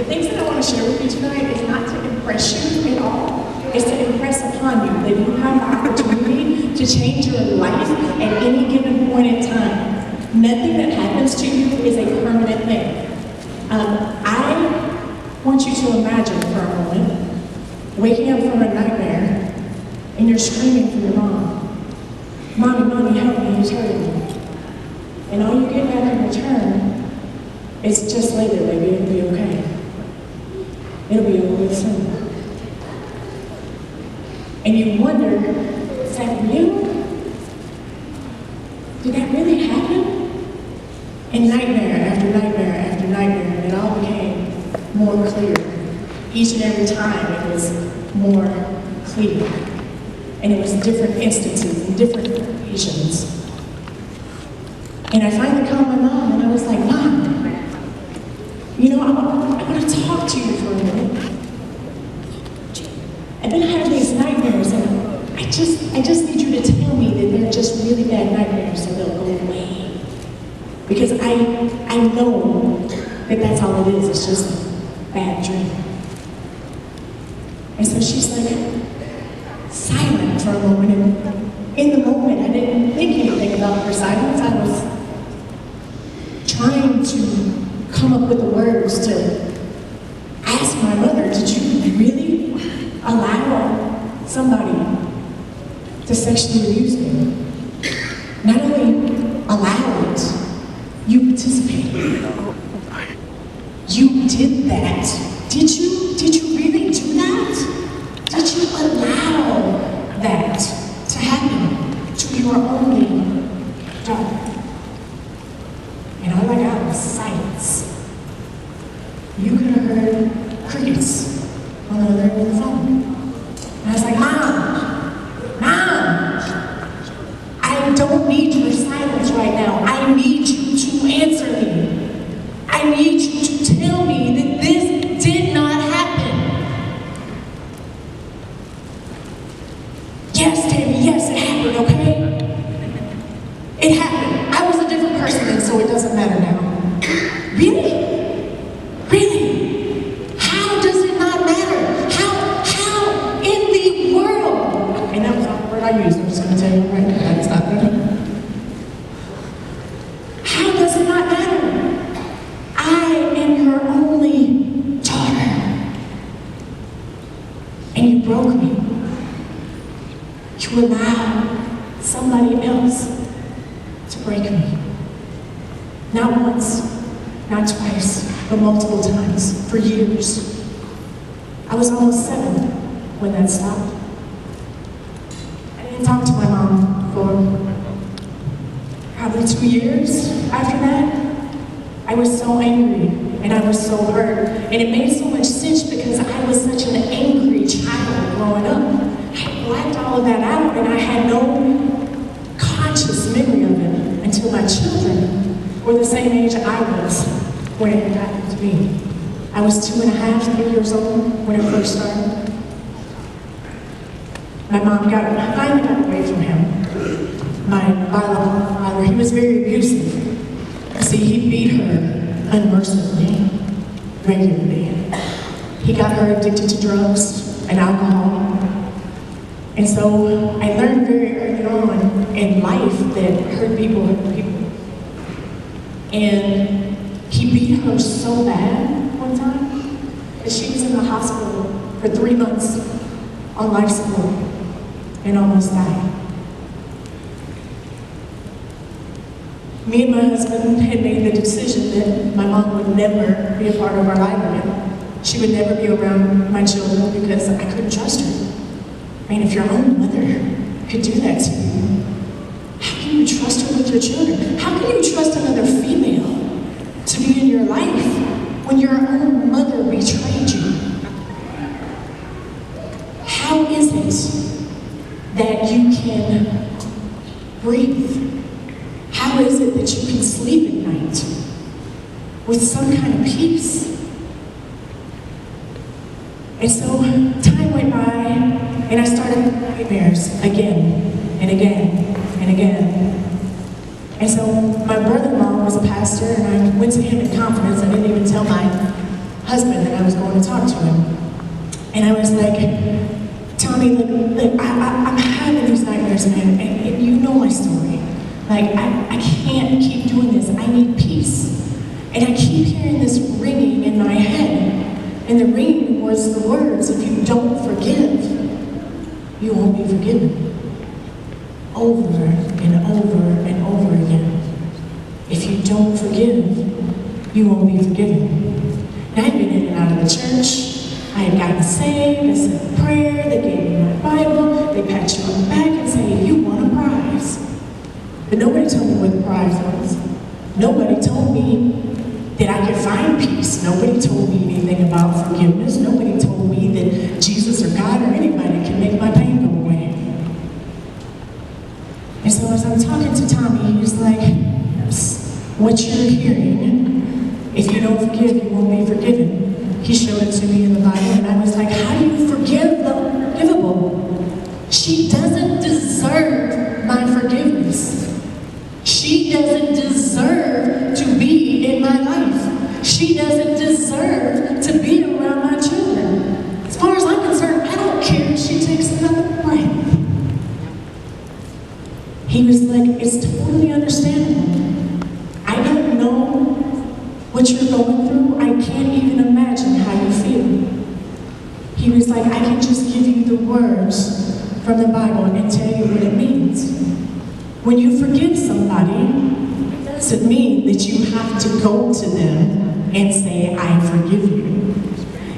the things that I want to share with you tonight is not to impress you at all. It's to impress upon you that you have the opportunity to change your life at any given point in time. Nothing that happens to you is a permanent thing. I want you to imagine for a moment waking up from a nightmare and you're screaming for your mom. Mommy, mommy, help me, he's hurting me. And all you get back in return is just lay there, baby, it'll be okay. It'll be over with soon. And you wonder, is that real? Did that really happen? And nightmare after nightmare after nightmare, it all became more clear. Each and every time it was more clear. And it was different instances and different occasions. And I finally called my mom and I was like, Mom, you know, I want to talk to you for a minute. I've been having these nightmares and I just need you to tell me that they're just really bad nightmares so they'll go away. Because I know that that's all it is, it's just a bad dream. And so she's like silent for a moment, and in the moment I didn't think anything about her silence. I was trying to come up with the words to ask my mother, did you really allow somebody to sexually abuse me? Not only allow it, you participated. You did that. Did you really do that? Did you allow that to happen to your only daughter? And all I got was silence. You could have heard crickets on the other end of the phone. And I was like, Mom, I don't need your silence right now. I need you to answer me. I need you to tell me that this did not happen. Yes, Tammy, yes, it happened, okay? It happened. I was a different person then, so it doesn't matter now. Really? Really? How does it not matter? How in the world? And that was not the word I used. I'm just going to tell you right now. That's not good. How does it not matter? I am your only daughter. And you broke me. You allowed somebody else to break me. Not once, not twice, but multiple times, for years. I was almost 7 when that stopped. I didn't talk to my mom for probably 2 years after that. I was so angry and I was so hurt. And it made so much sense because I was such an angry child growing up. I blacked all of that out and I had no conscious memory of it until my children were the same age I was when it happened to me. I was 2.5, 3 years old when it first started. My mom finally got away from him. My biological father, he was very abusive. See, he beat her unmercifully, regularly. He got her addicted to drugs and alcohol. And so I learned very early on in life that hurt people hurt people. And he beat her so bad one time that she was in the hospital for 3 months on life support and almost died. Me and my husband had made the decision that my mom would never be a part of our life again. She would never be around my children because I couldn't trust her. I mean, if your own mother could do that to you, how can you trust her with your children? How can you trust another female to be in your life when your own mother betrayed you? How is it that you can breathe? How is it that you can sleep at night with some kind of peace? And so time went by and I started nightmares again and again and again. And so my brother-in-law was a pastor and I went to him in confidence. I didn't even tell my husband that I was going to talk to him. And I was like, Tommy, look, I'm having these nightmares, man, and you know my story. Like, I can't keep doing this. I need peace. And I keep hearing this ringing in my head. And the ringing was the words, if you don't forgive, you won't be forgiven. Over and over and over again. If you don't forgive, you won't be forgiven. And I've been in and out of the church. I had gotten saved, I said a prayer, they gave me my Bible, they pat you on the back and say, you won a prize. But nobody told me what the prize was. Nobody told me that I could find peace. Nobody told me anything about forgiveness. Nobody told me that Jesus or God or anybody can make my pain go away. And so as I'm talking to Tommy, he's like, what you're hearing, if you don't forgive, you won't be forgiven. He showed it to me in the Bible, and I was like, how do you forgive the unforgivable? She doesn't deserve my forgiveness. She doesn't deserve to be in my life. She doesn't deserve to be around my children. As far as I'm concerned, I don't care if she takes another breath. He was like, it's totally understandable. I don't know what you're going through. I can't even imagine how you feel. He was like, I can just give you the words from the Bible and tell you what it means. When you forgive somebody, it doesn't mean that you have to go to them and say, I forgive you.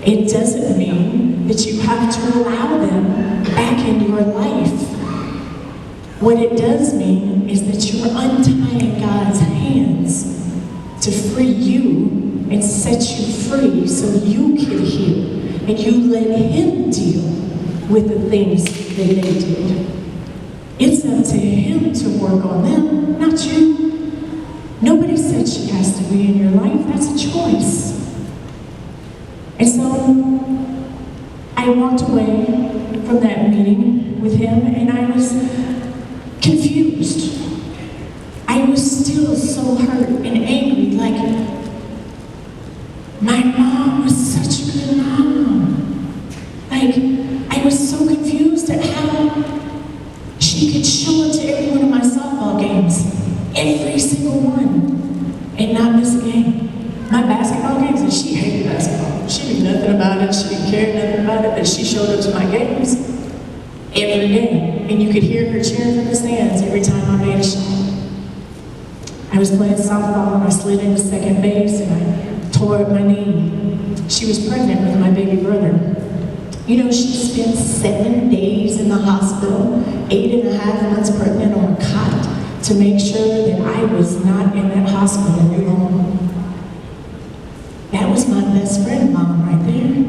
It doesn't mean that you have to allow them back in your life. What it does mean is that you're untying God's hands to free you and set you free so you can heal. And you let Him deal with the things that they did. It's up to Him to work on them, not you. Nobody said she has to be in your life. That's a choice. And so I walked away from that meeting with him, and I was confused. I was still so hurt and angry, like, my mom was such a good mom. Like, I was so confused at how she could show up to every one of my softball games, every single one, and not miss a game. My basketball games, and she hated basketball. She knew nothing about it, she didn't care nothing about it, but she showed up to my games every game. And you could hear her cheering from the stands every time I made a shot. I was playing softball and I slid into second base and I tore up my knee. She was pregnant with my baby brother. You know, she spent 7 days in the hospital, 8.5 months pregnant on a cot to make sure that I was not in that hospital any longer. That was my best friend mom right there.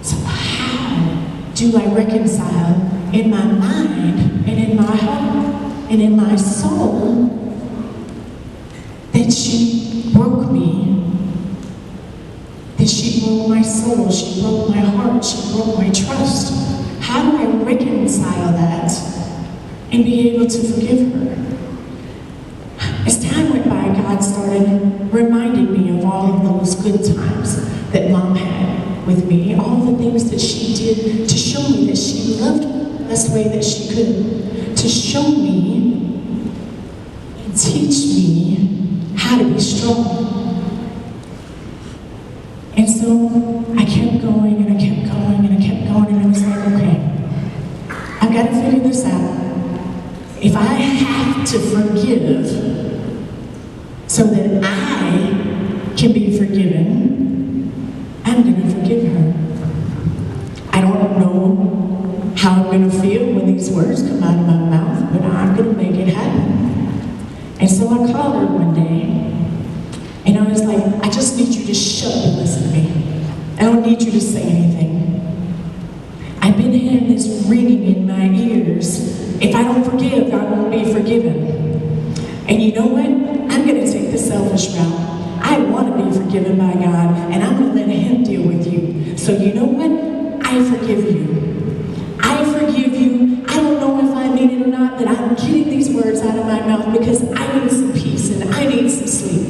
So how do I reconcile in my mind and in my heart and in my soul that she broke me, that she broke my soul, she broke my heart, she broke my trust? How do I reconcile that and be able to forgive her? As time went by, God started reminding me of all of those good times that Mom had with me, all the things that she did to show me that she loved me the best way that she could, to show me and teach me how to be strong. And so I kept going and I kept going and I kept going, and I was like, okay, I've got to figure this out. If I have to forgive so that I can be forgiven, I'm going to forgive her. I don't know how I'm going to feel when these words come out of my mouth, but I'm going to make it happen. And so I called her one day, and I was like, I just need you to shut up and listen to me. I don't need you to say anything. I've been hearing this ringing in my ears. If I don't forgive, I won't be forgiven. And you know what? I'm going to take the selfish route. I want to be forgiven by God, and I'm going to let Him deal with you. So you know what? I forgive you. I forgive you. I don't know if I mean it or not, that I'm getting these words out of my mouth because I need some peace and I need some sleep.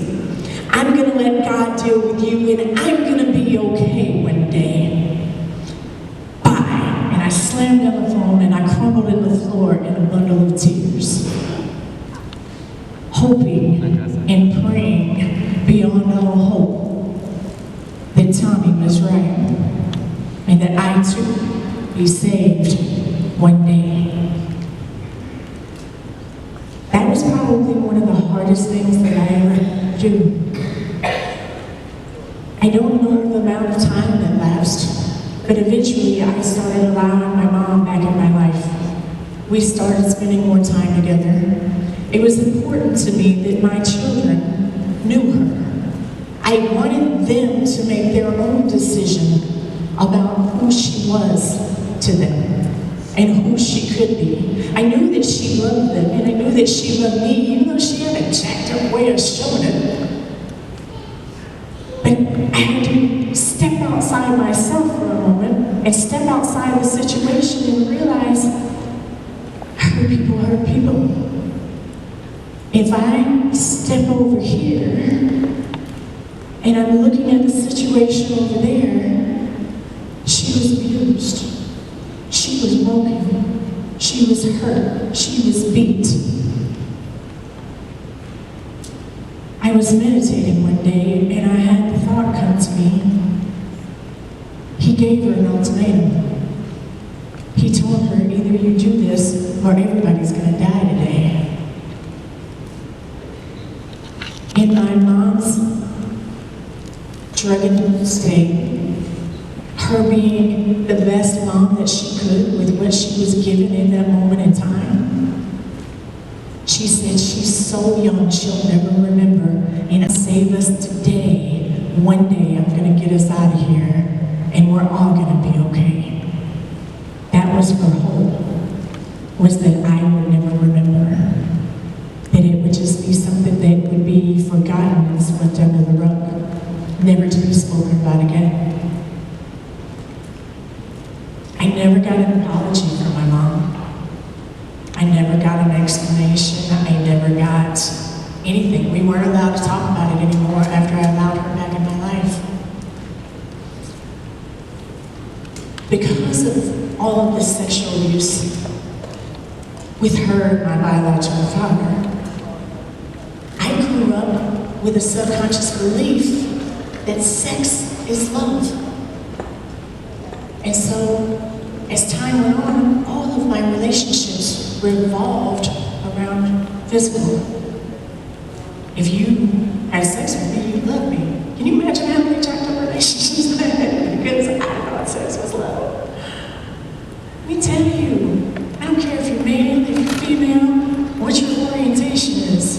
I'm going to let let God deal with you, and I'm gonna be okay one day. Bye. And I slammed down the phone and I crumbled in the floor in a bundle of tears, hoping and praying beyond all hope that Tommy was right and that I too be saved one day. That was probably one of the hardest things that I ever do. I don't know the amount of time that lapsed, but eventually I started allowing my mom back in my life. We started spending more time together. It was important to me that my children knew her. I wanted them to make their own decision about who she was to them and who she could be. I knew that she loved them, and I knew that she loved me, even though she had a jacked up way of showing it. But I had to step outside myself for a moment and step outside the situation and realize hurt people hurt people. If I step over here and I'm looking at the situation over there, she was abused. She was broken. She was hurt. She was beat. I was meditating one day and I had the thought come to me. He gave her an ultimatum. He told her, either you do this or everybody's gonna die today. In my mom's drug-induced state, her being the best mom that she could with what she was given in that moment in time, she said she's so young she'll never remember, and save us today. One day I'm gonna get us out of here and we're all gonna be okay. That was her hope, was that I would never remember, that it would just be something that would be forgotten and swept under the rug, never to be spoken about again. I never got an apology from my mom. I never got an explanation. I never got anything. We weren't allowed to talk about it anymore after I allowed her back in my life. Because of all of the sexual abuse with her and my biological father, I grew up with a subconscious belief that sex is love. And so, as time went on, all of my relationships revolved around physical. If you had sex with me, you loved me. Can you imagine how many jacked up relationships I had? Because I thought sex was love. Let me tell you, I don't care if you're male, if you're female, what your orientation is,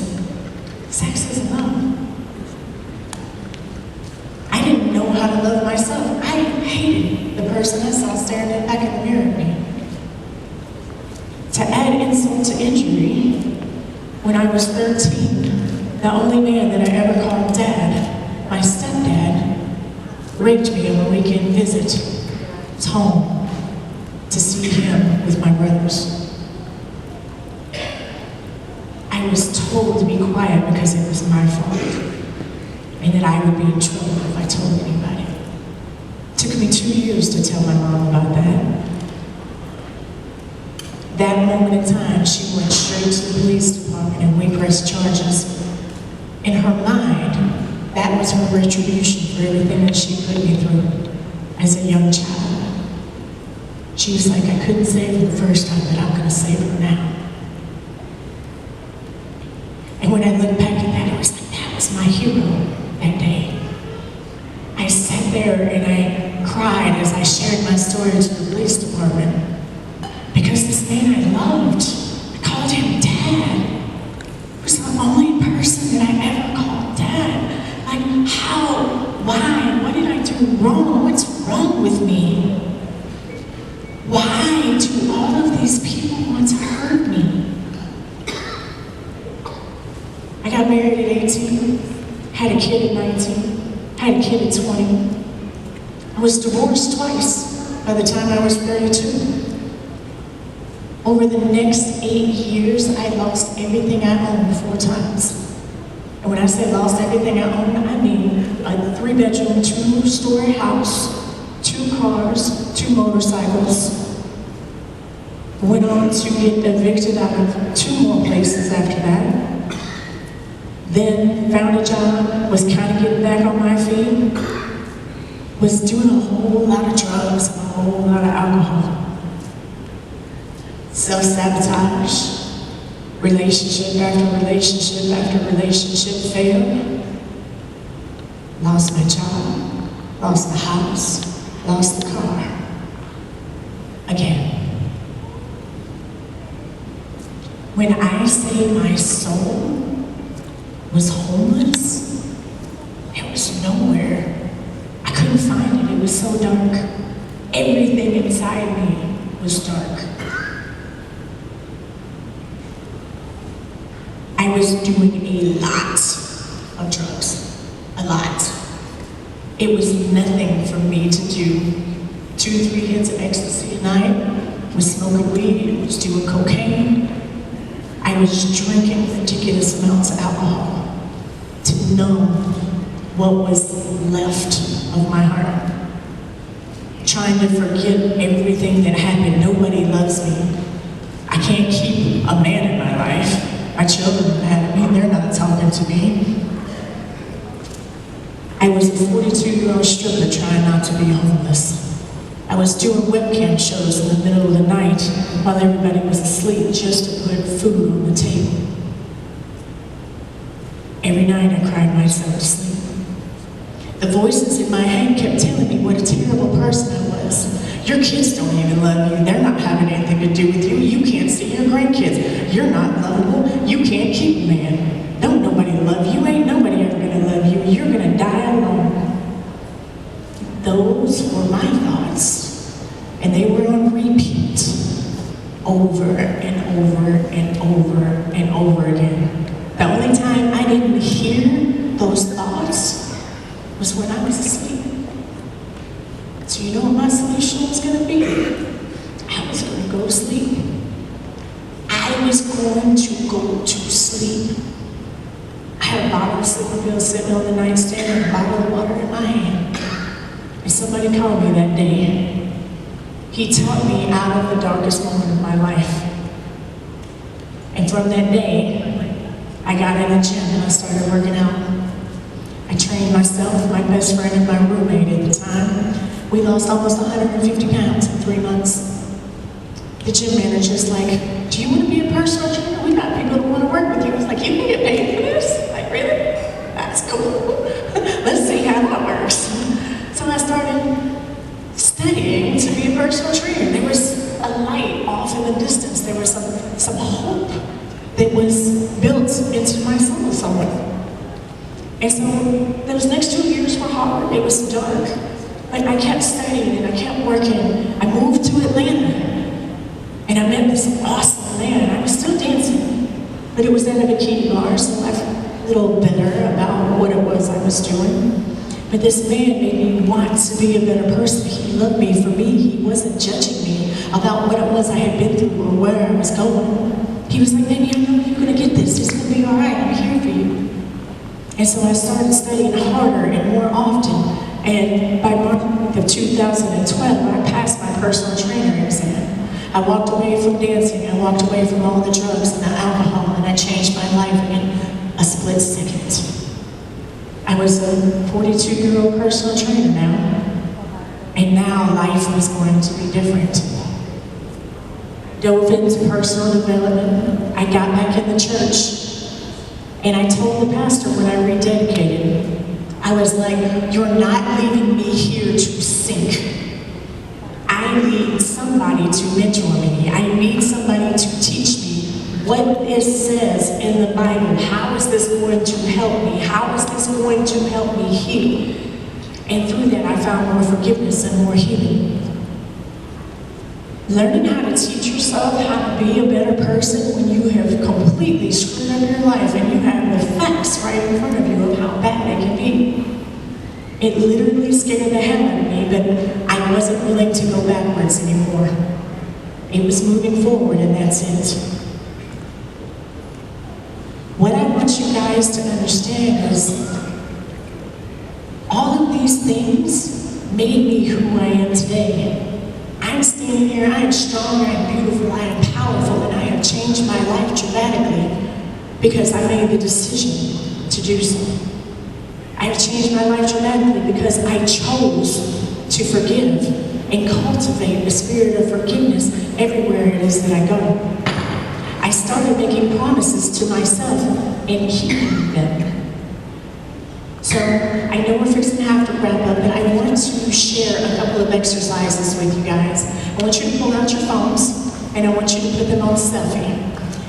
sex is love. I didn't know how to love myself. I hated the person I saw staring back in the mirror at me. To add insult to injury, when I was 13, the only man that I ever called dad, my stepdad, raped me on a weekend visit home to see him with my brothers. I was told to be quiet because it was my fault, and that I would be in trouble if I told anybody. It took me 2 years to tell my mom about that. That moment in time, she went straight to the police department and we pressed charges. In her mind, that was her retribution for everything that she put me through as a young child. She was like, I couldn't save her the first time, but I'm gonna save her now. And when I look back at that, it was like, that was my hero that day. I sat there and I cried as I shared my story to the police department. Because this man I loved, I called him Dad. He was the only person that I ever called Dad. Like, how? Why? What did I do wrong? What's wrong with me? Why do all of these people want to hurt me? I got married at 18, had a kid at 19, had a kid at 20. I was divorced twice by the time I was 32. Over the next 8 years, I lost everything I owned 4 times. And when I say lost everything I owned, I mean a 3-bedroom, 2-story house, 2 cars, 2 motorcycles. Went on to get evicted out of 2 more places after that. Then found a job, was kind of getting back on my feet, was doing a whole lot of drugs, a whole lot of alcohol. Self-sabotage, relationship after relationship after relationship failed. Lost my job, lost the house, lost the car. Again. When I say my soul was homeless, it was nowhere. I couldn't find it, it was so dark. Everything inside me was dark. I was doing a lot of drugs, a lot. It was nothing for me to do 2, 3 hits of ecstasy a night, was smoking weed, was doing cocaine. I was drinking ridiculous amounts of alcohol to numb what was left of my heart. Trying to forget everything that happened. Nobody loves me. I can't keep a man in my life. My children are mad at me, they're not talking to me. I was a 42-year-old stripper trying not to be homeless. I was doing webcam shows in the middle of the night while everybody was asleep just to put food on the table. Every night I cried myself to sleep. The voices in my head kept telling me what a terrible person I was. Your kids don't even love you. They're not having anything to do with you. You can't see your grandkids. You're not lovable. You can't keep a man. Don't nobody love you. Ain't nobody ever gonna love you. You're gonna die alone. Those were my thoughts, and they were on repeat over and over and over and over again. The only time I didn't hear those thoughts was when I was asleep. So you know what my solution was going to be? I was going to go to sleep. I was going to go to sleep. I had a bottle of sleeping pills sitting on the nightstand and a bottle of water in my hand. And somebody called me that day. He taught me out of the darkest moment of my life. And from that day, I got in the gym and I started working out. I trained myself, my best friend, and my roommate at the time. We lost almost 150 pounds in 3 months. The gym manager's like, do you want to be a personal trainer? We got people that want to work with you. I was like, you can get paid for this? Like, really? That's cool. Let's see how that works. So I started studying to be a personal trainer. There was a light off in the distance. There was some hope that was built into my soul somewhere. And so those next 2 years were hard. It was dark. But I kept studying and I kept working. I moved to Atlanta. And I met this awesome man. I was still dancing. But it was at a bikini bar, so I felt a little better about what it was I was doing. But this man made me want to be a better person. He loved me for me. He wasn't judging me about what it was I had been through or where I was going. He was like, Tammy, I know you're gonna get this. It's gonna be all right. I'm here for you. And so I started studying harder and more often. And by March of 2012, I passed my personal trainer exam. I walked away from dancing. I walked away from all the drugs and the alcohol, and I changed my life in a split second. I was a 42-year-old personal trainer now. And now life was going to be different. Dove into personal development. I got back in the church. And I told the pastor when I rededicated, I was like, you're not leaving me here to sink. I need somebody to mentor me. I need somebody to teach me what this says in the Bible. How is this going to help me? How is this going to help me heal? And through that, I found more forgiveness and more healing. Learning how to teach yourself how to be a better person when you have completely screwed up your life and you have the facts right in front of you of how bad it can be. It literally scared the hell out of me, but I wasn't willing to go backwards anymore. It was moving forward, and that's it. What I want you guys to understand is all of these things made me who I am today. I'm standing here, I am strong, I am beautiful, I am powerful, and I have changed my life dramatically because I made the decision to do so. I have changed my life dramatically because I chose to forgive and cultivate the spirit of forgiveness everywhere it is that I go. I started making promises to myself and keeping them. So I know we're fixing to have to wrap up, but I want to share a couple of exercises with you guys. I want you to pull out your phones, and I want you to put them on selfie.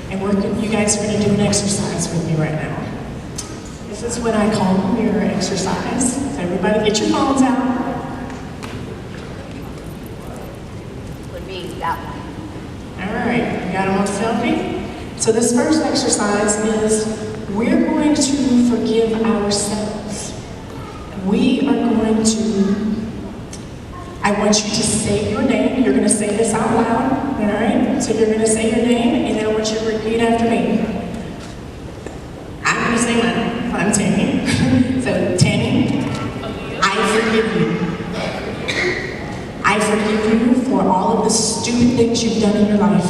And you guys are going to do an exercise with me right now. This is what I call the mirror exercise. So everybody get your phones out. Would be that one. All right, you got them on selfie? So this first exercise is we're going to forgive ourselves. We are going to, I want you to say your name. You're going to say this out loud, all right? So you're going to say your name, and then I want you to repeat after me. I'm going to say mine. I'm Tammy. So, Tammy, I forgive you. I forgive you for all of the stupid things you've done in your life.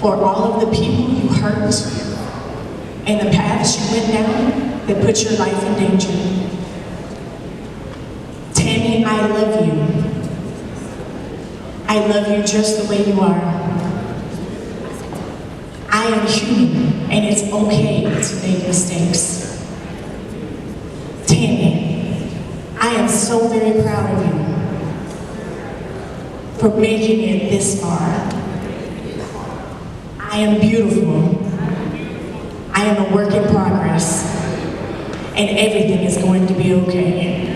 For all of the people you hurt and the paths you went down that put your life in danger. Tammy, I love you. I love you just the way you are. I am human, and it's okay to make mistakes. Tammy, I am so very proud of you for making it this far. I am beautiful. I am a work in progress, and everything is going to be okay.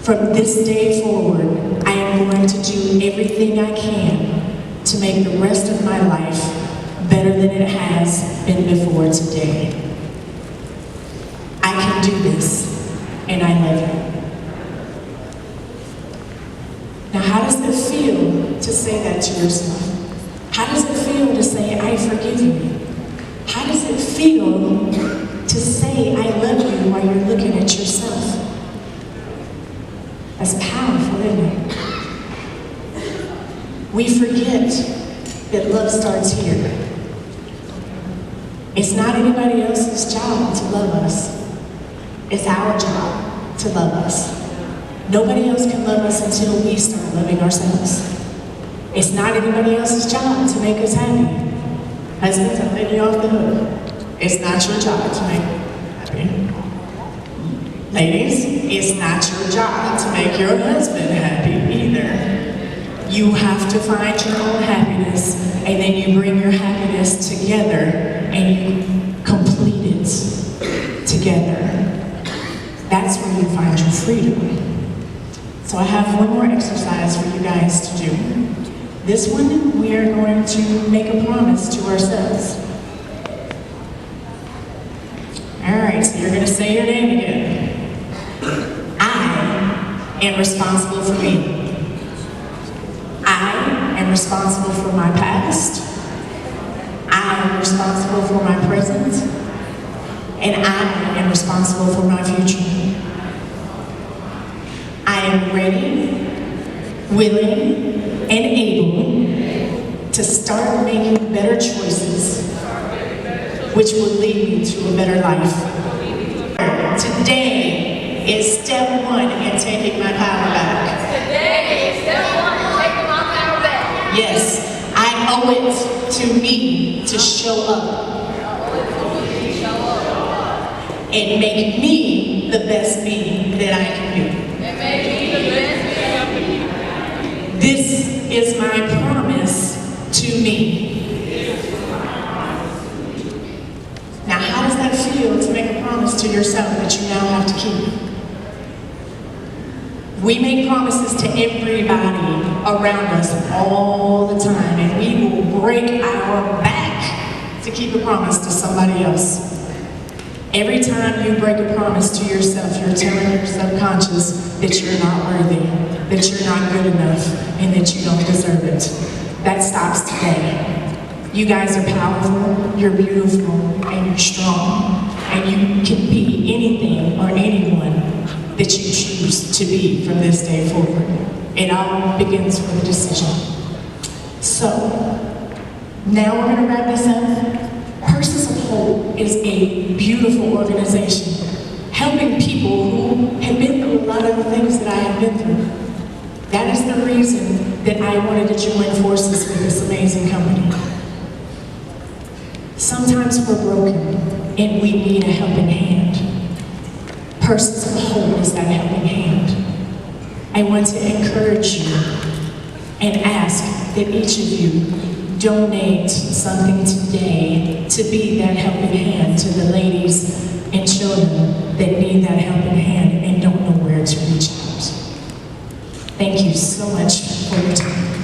From this day forward, I am going to do everything I can to make the rest of my life better than it has been before today. I can do this, and I love you. Now, how does it feel to say that to yourself? How does it feel to say, I forgive you? How does it feel to say, I love you while you're looking at yourself? That's powerful, isn't it? We forget that love starts here. It's not anybody else's job to love us. It's our job to love us. Nobody else can love us until we start loving ourselves. It's not anybody else's job to make us happy. Husbands, I'm letting you off the hook. It's not your job to make you happy. Ladies, it's not your job to make your husband happy either. You have to find your own happiness, and then you bring your happiness together, and you complete it together. That's where you find your freedom. So I have one more exercise for you guys to do. This one, we are going to make a promise to ourselves. All right, so you're going to say your name again. I am responsible for me. I am responsible for my past. I am responsible for my present. And I am responsible for my future. I am ready, willing, and able to start making better choices, which will lead me to a better life. Today is step one in taking my power back. Today is step one in taking my power back. Yes, I owe it to me to show up and make me the best me that I can be. And make me the best me I can be. This is my promise to me. Now, how does that feel to make a promise to yourself that you now have to keep? We make promises to everybody around us all the time, and we will break our back to keep a promise to somebody else. Every time you break a promise to yourself, you're telling your subconscious that you're not worthy, that you're not good enough, and that you don't deserve it. that stops today. You guys are powerful, you're beautiful, and you're strong. And you can be anything or anyone that you choose to be from this day forward. It all begins with a decision. So, now we're gonna wrap this up. Persons of Hope is a beautiful organization, helping people who have been through a lot of the things that I have been through. That is the reason that I wanted to join forces with this amazing company. Sometimes we're broken and we need a helping hand. Persons of Hope is that helping hand. I want to encourage you and ask that each of you donate something today to be that helping hand to the ladies and children that need that helping hand and don't know where to reach out. Thank you so much for your time.